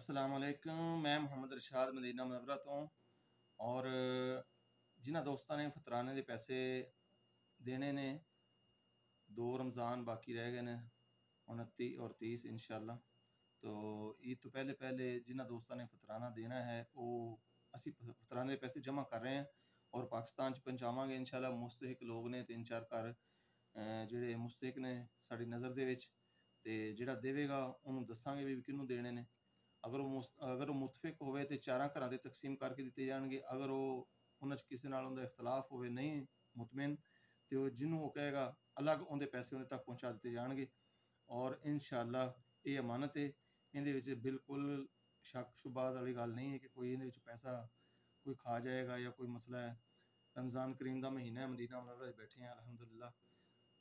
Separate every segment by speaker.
Speaker 1: अस्सलाम वालेकुम। मैं मुहम्मद इरशाद मदीना मुनव्वरा तो और जिन्हां दोस्तां ने फतराने दे पैसे देने ने, 2 रमज़ान बाकी रह गए ने, 29 और 30 इंशाअल्लाह। तो ईद तो पहले जिन्हां दोस्तां ने फतराना देना है वो असी फतराने दे पैसे जमा कर रहे हैं और पाकिस्तान च पहुँचावांगे इंशाअल्लाह। मुस्तहिक लोग ने 3-4 घर ਜਿਹੜੇ ਮੁਸਤਹਿਕ ਨੇ ਸਾਡੀ ਨਜ਼ਰ ਦੇ ਵਿੱਚ, ਤੇ ਜਿਹੜਾ ਦੇਵੇਗਾ ਉਹਨੂੰ ਦੱਸਾਂਗੇ ਵੀ ਕਿਹਨੂੰ ਦੇਣੇ ਨੇ। ਅਗਰ ਉਹ ਮੁਤਫਿਕ ਹੋਵੇ ਤੇ ਚਾਰਾਂ ਘਰਾਂ ਦੇ ਤਕਸੀਮ ਕਰਕੇ ਦਿੱਤੇ ਜਾਣਗੇ। ਅਗਰ ਉਹ ਉਹਨਾਂ 'ਚ ਕਿਸੇ ਨਾਲ ਉਹਦਾ ਇਖਤਲਾਫ ਹੋਵੇ, ਨਹੀਂ ਮੁਤਮਿਨ, ਤੇ ਉਹ ਜਿਹਨੂੰ ਉਹ ਕਹੇਗਾ ਅਲੱਗ ਉਹਦੇ ਪੈਸੇ ਉਹਦੇ ਤੱਕ ਪਹੁੰਚਾ ਦਿੱਤੇ ਜਾਣਗੇ। ਔਰ ਇਨਸ਼ਾਅੱਲਾ ਇਹ ਅਮਾਨਤ ਹੈ, ਇਹਦੇ ਵਿੱਚ ਬਿਲਕੁਲ ਸ਼ੱਕ ਸ਼ੁਬਾ ਵਾਲੀ ਗੱਲ ਨਹੀਂ ਹੈ ਕਿ ਕੋਈ ਇਹਦੇ ਵਿੱਚ ਪੈਸਾ ਕੋਈ ਖਾ ਜਾਏਗਾ ਜਾਂ ਕੋਈ ਮਸਲਾ ਹੈ। ਰਮਜ਼ਾਨ ਕਰੀਮ ਦਾ ਮਹੀਨਾ ਹੈ, ਮਦੀਨਾ ਮੁਨੱਵਰਾ 'ਚ ਬੈਠੇ ਹਾਂ ਅਲਹਮਦੁਲਿਲਾ।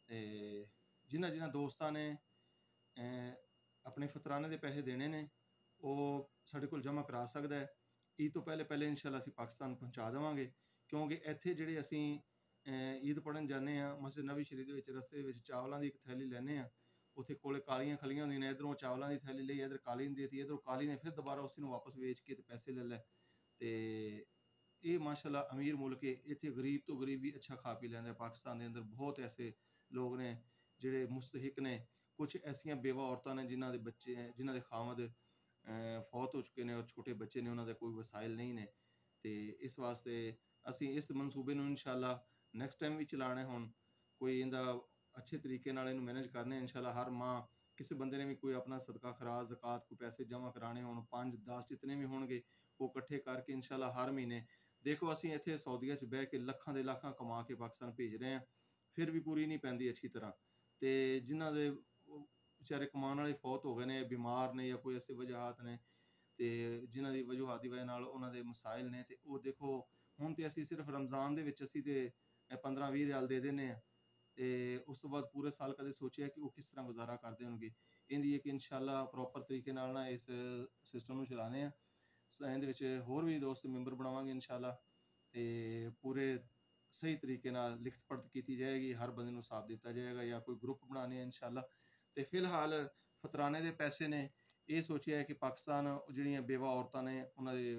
Speaker 1: ਤੇ ਜਿਨ੍ਹਾਂ ਦੋਸਤਾਂ ਨੇ ਆਪਣੇ ਫਤਰਾਨੇ ਦੇ ਪੈਸੇ ਦੇਣੇ ਨੇ ਉਹ ਸਾਡੇ ਕੋਲ ਜਮ੍ਹਾਂ ਕਰਾ ਸਕਦਾ ਹੈ। ਈਦ ਤੋਂ ਪਹਿਲੇ ਇਨਸ਼ਾਅੱਲਾ ਅਸੀਂ ਪਾਕਿਸਤਾਨ ਪਹੁੰਚਾ ਦੇਵਾਂਗੇ, ਕਿਉਂਕਿ ਇੱਥੇ ਜਿਹੜੇ ਅਸੀਂ ਈਦ ਪੜ੍ਹਨ ਜਾਂਦੇ ਹਾਂ ਮਸਜਿਦ ਨਬੀ ਸ਼ਰੀਫ ਦੇ ਵਿੱਚ, ਰਸਤੇ ਵਿੱਚ ਚਾਵਲਾਂ ਦੀ ਇੱਕ ਥੈਲੀ ਲੈਂਦੇ ਹਾਂ। ਉੱਥੇ ਕੋਲੇ ਕਾਲੀਆਂ ਖਲੀਆਂ ਹੁੰਦੀਆਂ ਨੇ, ਇੱਧਰੋਂ ਚਾਵਲਾਂ ਦੀ ਥੈਲੀ ਲਈ, ਇੱਧਰ ਕਾਲੀਨ ਦੀ ਦਿੱਤੀ, ਇੱਧਰੋਂ ਕਾਲੀ ਨੇ ਫਿਰ ਦੁਬਾਰਾ ਉਸੇ ਨੂੰ ਵਾਪਸ ਵੇਚ ਕੇ ਤੇ ਪੈਸੇ ਲੈ ਲੈ। ਤੇ ਇਹ ਮਾਸ਼ਾਅੱਲਾ ਅਮੀਰ ਮੁਲਕ ਹੈ, ਇੱਥੇ ਗਰੀਬ ਤੋਂ ਗਰੀਬ ਵੀ ਅੱਛਾ ਖਾ ਪੀ ਲੈਂਦਾ। ਪਾਕਿਸਤਾਨ ਦੇ ਅੰਦਰ ਬਹੁਤ ਐਸੇ ਲੋਕ ਨੇ ਜਿਹੜੇ ਮੁਸਤਹਿਕ ਨੇ। ਕੁਛ ਐਸੀਆਂ ਬੇਵਾ ਔਰਤਾਂ ਨੇ ਜਿਨ੍ਹਾਂ ਦੇ ਬੱਚੇ ਹੈ, ਜਿਨ੍ਹਾਂ ਦੇ ਖਾਮਦ ਫੌਤ ਹੋ ਚੁੱਕੇ ਨੇ ਔਰ ਛੋਟੇ ਬੱਚੇ ਨੇ, ਉਹਨਾਂ ਦੇ ਕੋਈ ਵਸਾਇਲ ਨਹੀਂ ਨੇ। ਤੇ ਇਸ ਵਾਸਤੇ ਅਸੀਂ ਇਸ ਮਨਸੂਬੇ ਨੂੰ ਇਨਸ਼ਾਅੱਲਾ ਨੈਕਸਟ ਟਾਈਮ ਵੀ ਚਲਾਉਣਾ। ਹੁਣ ਕੋਈ ਇਹਦਾ ਅੱਛੇ ਤਰੀਕੇ ਨਾਲ ਇਹਨੂੰ ਮੈਨੇਜ ਕਰਨੇ ਇਨਸ਼ਾਅੱਲਾ। ਹਰ ਮਾਹ ਕਿਸੇ ਬੰਦੇ ਨੇ ਵੀ ਕੋਈ ਆਪਣਾ ਸਦਕਾ ਖਰਾਜ ਜ਼ਕਾਤ ਕੋਈ ਪੈਸੇ ਜਮ੍ਹਾਂ ਕਰਾਣੇ ਹੋਣ, 5-10 ਜਿਤਨੇ ਵੀ ਹੋਣਗੇ ਉਹ ਇਕੱਠੇ ਕਰਕੇ ਇਨਸ਼ਾਅੱਲਾ ਹਰ ਮਹੀਨੇ। ਦੇਖੋ ਅਸੀਂ ਇੱਥੇ ਸਾਊਦੀਆ 'ਚ ਬਹਿ ਕੇ ਲੱਖਾਂ ਦੇ ਲੱਖਾਂ ਕਮਾ ਕੇ ਪਾਕਿਸਤਾਨ ਭੇਜ ਰਹੇ ਹਾਂ, ਫਿਰ ਵੀ ਪੂਰੀ ਨਹੀਂ ਪੈਂਦੀ ਅੱਛੀ ਤਰ੍ਹਾਂ। ਤੇ ਜਿਨ੍ਹਾਂ ਦੇ ਵਿਚਾਰੇ ਕਮਾਉਣ ਵਾਲੇ ਫੌਤ ਹੋ ਗਏ ਨੇ, ਬਿਮਾਰ ਨੇ ਜਾਂ ਕੋਈ ਐਸੇ ਵਜ੍ਹਾਤ ਨੇ, ਤੇ ਜਿਨ੍ਹਾਂ ਦੀ ਵਜੂਹਾਤ ਦੀ ਵਜ੍ਹਾ ਨਾਲ ਉਹਨਾਂ ਦੇ ਮਸਾਇਲ ਨੇ, ਤੇ ਉਹ ਦੇਖੋ ਹੁਣ ਤੇ ਅਸੀਂ ਸਿਰਫ ਰਮਜ਼ਾਨ ਦੇ ਵਿੱਚ ਅਸੀਂ ਤੇ 15-20 ਰਿਆਲ ਦੇ ਦਿੰਦੇ ਹਾਂ, ਤੇ ਉਸ ਤੋਂ ਬਾਅਦ ਪੂਰੇ ਸਾਲ ਕਦੇ ਸੋਚਿਆ ਕਿ ਉਹ ਕਿਸ ਤਰ੍ਹਾਂ ਗੁਜ਼ਾਰਾ ਕਰਦੇ ਹੋਣਗੇ। ਇਹਦੀ ਇੱਕ ਇਨਸ਼ਾਅੱਲਾ ਪ੍ਰੋਪਰ ਤਰੀਕੇ ਨਾਲ ਨਾ ਇਸ ਸਿਸਟਮ ਨੂੰ ਚਲਾਉਂਦੇ ਹਾਂ। ਇਹਦੇ ਵਿੱਚ ਹੋਰ ਵੀ ਦੋਸਤ ਮੈਂਬਰ ਬਣਾਵਾਂਗੇ ਇਨਸ਼ਾਅੱਲਾ, ਤੇ ਪੂਰੇ ਸਹੀ ਤਰੀਕੇ ਨਾਲ ਲਿਖਤ ਪੜ੍ਹਤ ਕੀਤੀ ਜਾਏਗੀ, ਹਰ ਬੰਦੇ ਨੂੰ ਸਾਥ ਦਿੱਤਾ ਜਾਏਗਾ ਜਾਂ ਕੋਈ ਗਰੁੱਪ ਬਣਾਉਣੇ ਇਨਸ਼ਾਅੱਲਾ। ਤੇ ਫਿਲਹਾਲ ਫਤਰਾਨੇ ਦੇ ਪੈਸੇ ਨੇ ਇਹ ਸੋਚਿਆ ਹੈ ਕਿ ਪਾਕਿਸਤਾਨ ਜਿਹੜੀਆਂ ਬੇਵਾ ਔਰਤਾਂ ਨੇ, ਉਹਨਾਂ ਦੇ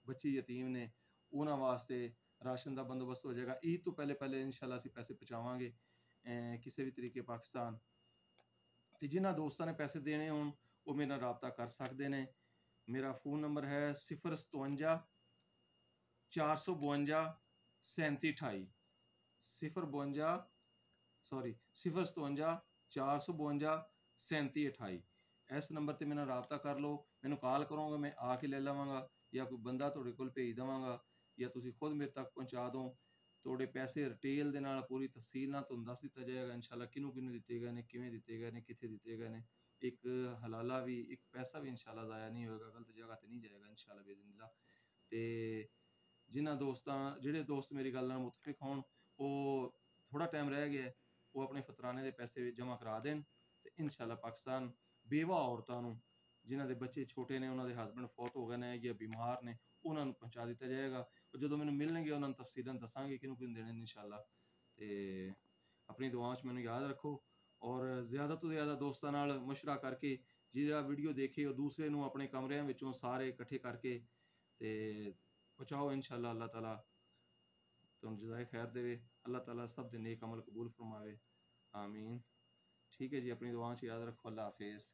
Speaker 1: ਬੱਚੇ ਯਤੀਮ ਨੇ, ਉਹਨਾਂ ਵਾਸਤੇ ਰਾਸ਼ਨ ਦਾ ਬੰਦੋਬਸਤ ਹੋ ਜਾਏਗਾ। ਈਦ ਤੋਂ ਪਹਿਲੇ ਇਨਸ਼ਾਅੱਲਾ ਅਸੀਂ ਪੈਸੇ ਪਹੁੰਚਾਵਾਂਗੇ ਕਿਸੇ ਵੀ ਤਰੀਕੇ ਪਾਕਿਸਤਾਨ। ਤੇ ਜਿਨ੍ਹਾਂ ਦੋਸਤਾਂ ਨੇ ਪੈਸੇ ਦੇਣੇ ਹੋਣ ਉਹ ਮੇਰੇ ਨਾਲ ਰਾਬਤਾ ਕਰ ਸਕਦੇ ਨੇ। ਮੇਰਾ फ़ोन नंबर है 057 452 3728 052 452 3728। ਇਸ ਨੰਬਰ ਤੇ ਮੇਰੇ ਨਾਲ ਰਾਬਤਾ ਕਰ ਲਓ, ਮੈਨੂੰ ਕਾਲ ਕਰੋਗੇ, ਮੈਂ ਆ ਕੇ ਲੈ ਲਵਾਂਗਾ ਜਾਂ ਕੋਈ ਬੰਦਾ ਤੁਹਾਡੇ ਕੋਲ ਭੇਜ ਦੇਵਾਂਗਾ ਜਾਂ ਤੁਸੀਂ ਖੁਦ ਮੇਰੇ ਤੱਕ ਪਹੁੰਚਾ ਦਿਓ। ਤੁਹਾਡੇ ਪੈਸੇ ਰਿਟੇਲ ਦੇ ਨਾਲ ਪੂਰੀ ਤਫਸੀਲ ਨਾਲ ਤੁਹਾਨੂੰ ਦੱਸ ਦਿੱਤਾ ਜਾਏਗਾ ਇਨਸ਼ਾਅੱਲਾ, ਕਿਹਨੂੰ ਦਿੱਤੇ ਗਏ ਨੇ, ਕਿਵੇਂ ਦਿੱਤੇ ਗਏ ਨੇ, ਕਿੱਥੇ ਦਿੱਤੇ ਗਏ ਨੇ। ਇੱਕ ਹਲਾਲਾ ਵੀ, ਇੱਕ ਪੈਸਾ ਵੀ ਇਨਸ਼ਾਅੱਲਾ ਜ਼ਾਇਆ ਨਹੀਂ ਹੋਏਗਾ, ਗਲਤ ਜਗ੍ਹਾ ਤੇ ਨਹੀਂ ਜਾਏਗਾ ਇਨਸ਼ਾਅੱਲਾ ਬਿਇਜ਼ਨਿਲ੍ਲਾਹ। ਤੇ ਜਿਹੜੇ ਦੋਸਤ ਮੇਰੀ ਗੱਲ ਨਾਲ ਮੁਤਫਿਕ ਹੋਣ, ਉਹ ਥੋੜਾ ਟਾਈਮ ਰਹਿ ਗਿਆ, ਉਹ ਆਪਣੇ ਫਤਰਾਨੇ ਦੇ ਪੈਸੇ ਜਮ੍ਹਾਂ ਕਰਾ ਦੇਣ ਤੇ ਇਨਸ਼ਾਅੱਲਾ ਪਾਕਿਸਤਾਨ ਬੇਵਾ ਔਰਤਾਂ ਨੂੰ ਜਿਨ੍ਹਾਂ ਦੇ ਬੱਚੇ ਛੋਟੇ ਨੇ, ਉਹਨਾਂ ਦੇ ਹਸਬੈਂਡ ਫੌਤ ਹੋ ਗਏ ਨੇ ਜਾਂ ਬਿਮਾਰ ਨੇ, ਉਹਨਾਂ ਨੂੰ ਪਹੁੰਚਾ ਦਿੱਤਾ ਜਾਏਗਾ। ਜਦੋਂ ਮੈਨੂੰ ਮਿਲਣਗੇ ਉਹਨਾਂ ਨੂੰ ਤਫਸੀਲਾਂ ਦੱਸਾਂਗੇ ਕਿਹਨੂੰ ਦੇਣੇ ਨੇ ਇਨਸ਼ਾਅੱਲਾ। ਤੇ ਆਪਣੀ ਦੁਆਵਾਂ 'ਚ ਮੈਨੂੰ ਯਾਦ ਰੱਖੋ ਔਰ ਜ਼ਿਆਦਾ ਤੋਂ ਜ਼ਿਆਦਾ ਦੋਸਤਾਂ ਨਾਲ ਮਸ਼ਵਰਾ ਕਰਕੇ ਜਿਹੜਾ ਵੀਡੀਓ ਦੇਖੇ ਉਹ ਦੂਸਰੇ ਨੂੰ ਆਪਣੇ ਕਮਰਿਆਂ ਵਿੱਚੋਂ ਸਾਰੇ ਇਕੱਠੇ ਕਰਕੇ ਤੇ ਪਹੁੰਚਾਓ ਇਨਸ਼ਾਅੱਲਾ। ਅੱਲਾਹ ਤਾਲਾ ਤੁਹਾਨੂੰ ਜਜ਼ਾਏ ਖੈਰ ਦੇਵੇ, ਅੱਲਾਹ ਤਾਲਾ ਸਭ ਦੇ ਨੇਕ ਅਮਲ ਕਬੂਲ ਫਰਮਾਵੇ, ਆਮੀਨ। ठीक है जी, अपनी दुआओं से याद रखो। अल्लाह हाफिज़।